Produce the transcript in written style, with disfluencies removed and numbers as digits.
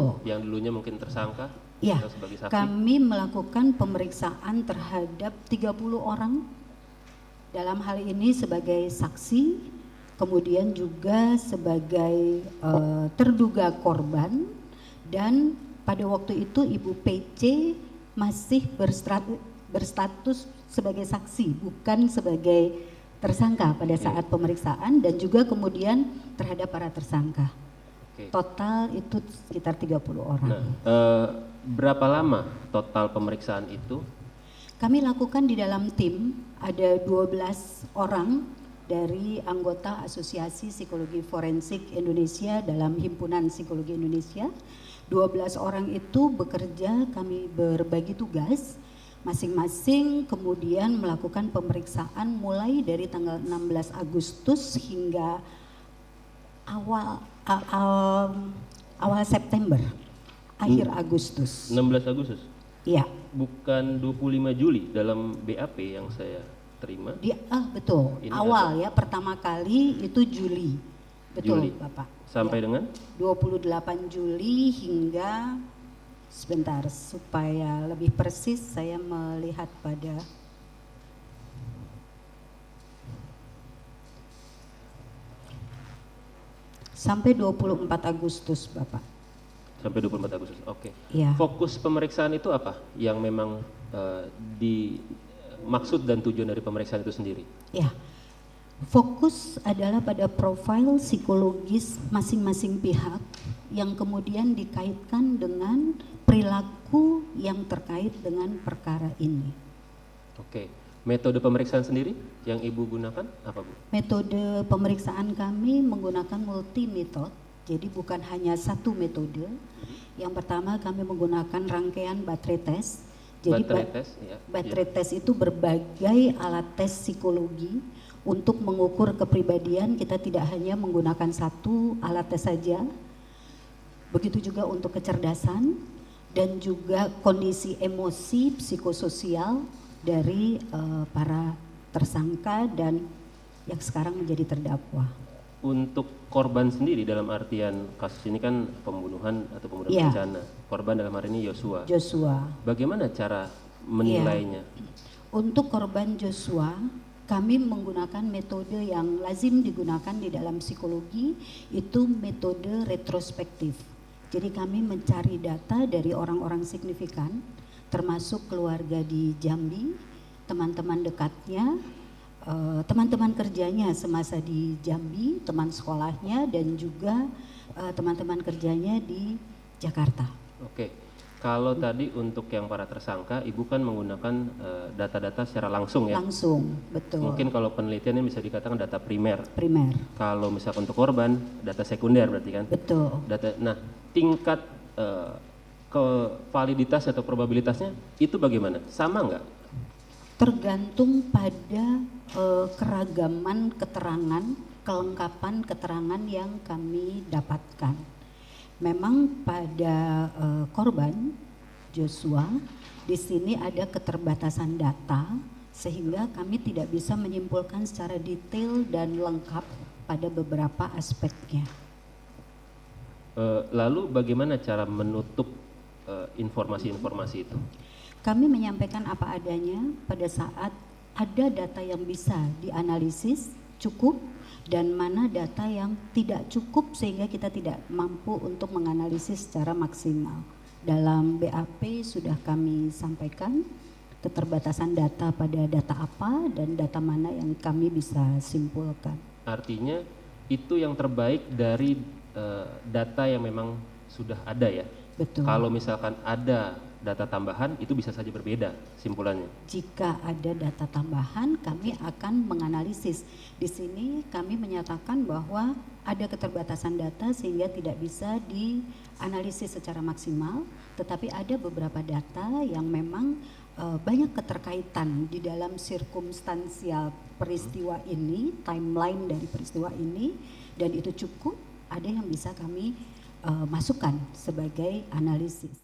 yang dulunya mungkin tersangka Ya, atau sebagai saksi? kami melakukan pemeriksaan terhadap 30 orang dalam hal ini sebagai saksi, kemudian juga sebagai terduga korban, dan pada waktu itu Ibu PC masih berstatus sebagai saksi, bukan sebagai tersangka pada saat pemeriksaan, dan juga kemudian terhadap para tersangka. Total itu sekitar 30 orang. Nah, berapa lama total pemeriksaan itu? Kami lakukan di dalam tim, ada 12 orang dari anggota Asosiasi Psikologi Forensik Indonesia dalam Himpunan Psikologi Indonesia. 12 orang itu bekerja, kami berbagi tugas masing-masing, kemudian melakukan pemeriksaan mulai dari tanggal 16 Agustus hingga awal September, akhir Agustus. 16 Agustus? Iya. Bukan 25 Juli dalam BAP yang saya terima? Betul, Ini awal ya, pertama kali itu Juli. Betul, Juli. Bapak. Sampai ya. dengan? 28 Juli hingga, sebentar supaya lebih persis saya melihat pada sampai 24 Agustus, Bapak. Sampai 24 Agustus, oke. Ya. Fokus pemeriksaan itu apa yang memang maksud dan tujuan dari pemeriksaan itu sendiri? Ya, fokus adalah pada profil psikologis masing-masing pihak yang kemudian dikaitkan dengan perilaku yang terkait dengan perkara ini. Oke, metode pemeriksaan sendiri yang Ibu gunakan apa, Bu? Metode pemeriksaan kami menggunakan multi metode, jadi bukan hanya satu metode. Yang pertama kami menggunakan rangkaian baterai tes. Jadi baterai tes itu berbagai alat tes psikologi untuk mengukur kepribadian. Kita tidak hanya menggunakan satu alat tes saja. Begitu juga untuk kecerdasan dan juga kondisi emosi psikososial dari para tersangka dan yang sekarang menjadi terdakwa. Untuk korban sendiri dalam artian kasus ini kan pembunuhan atau pembunuhan berencana. Korban dalam hari ini Joshua. Bagaimana cara menilainya? Untuk korban Joshua, kami menggunakan metode yang lazim digunakan di dalam psikologi, itu metode retrospektif. Jadi kami mencari data dari orang-orang signifikan, termasuk keluarga di Jambi, teman-teman dekatnya, teman-teman kerjanya semasa di Jambi, teman sekolahnya, dan juga teman-teman kerjanya di Jakarta. Oke, kalau tadi untuk yang para tersangka, Ibu kan menggunakan data-data secara langsung ya? Langsung, betul. Mungkin kalau penelitian ini bisa dikatakan data primer. Primer. Kalau misalkan untuk korban, data sekunder berarti kan? Betul. Nah, tingkat validitas atau probabilitasnya itu bagaimana? Sama nggak? Tergantung pada keragaman keterangan, kelengkapan keterangan yang kami dapatkan. Memang pada korban Joshua di sini ada keterbatasan data sehingga kami tidak bisa menyimpulkan secara detail dan lengkap pada beberapa aspeknya. Lalu bagaimana cara menutup informasi-informasi itu? Kami menyampaikan apa adanya pada saat ada data yang bisa dianalisis cukup dan mana data yang tidak cukup sehingga kita tidak mampu untuk menganalisis secara maksimal. Dalam BAP sudah kami sampaikan keterbatasan data pada data apa dan data mana yang kami bisa simpulkan. Artinya itu yang terbaik dari data yang memang sudah ada ya? Betul. Kalau misalkan ada data tambahan itu bisa saja berbeda simpulannya. Jika ada data tambahan kami akan menganalisis. Di sini kami menyatakan bahwa ada keterbatasan data sehingga tidak bisa dianalisis secara maksimal, tetapi ada beberapa data yang memang banyak keterkaitan di dalam sirkumstansial peristiwa ini, timeline dari peristiwa ini, dan itu cukup, ada yang bisa kami masukkan sebagai analisis.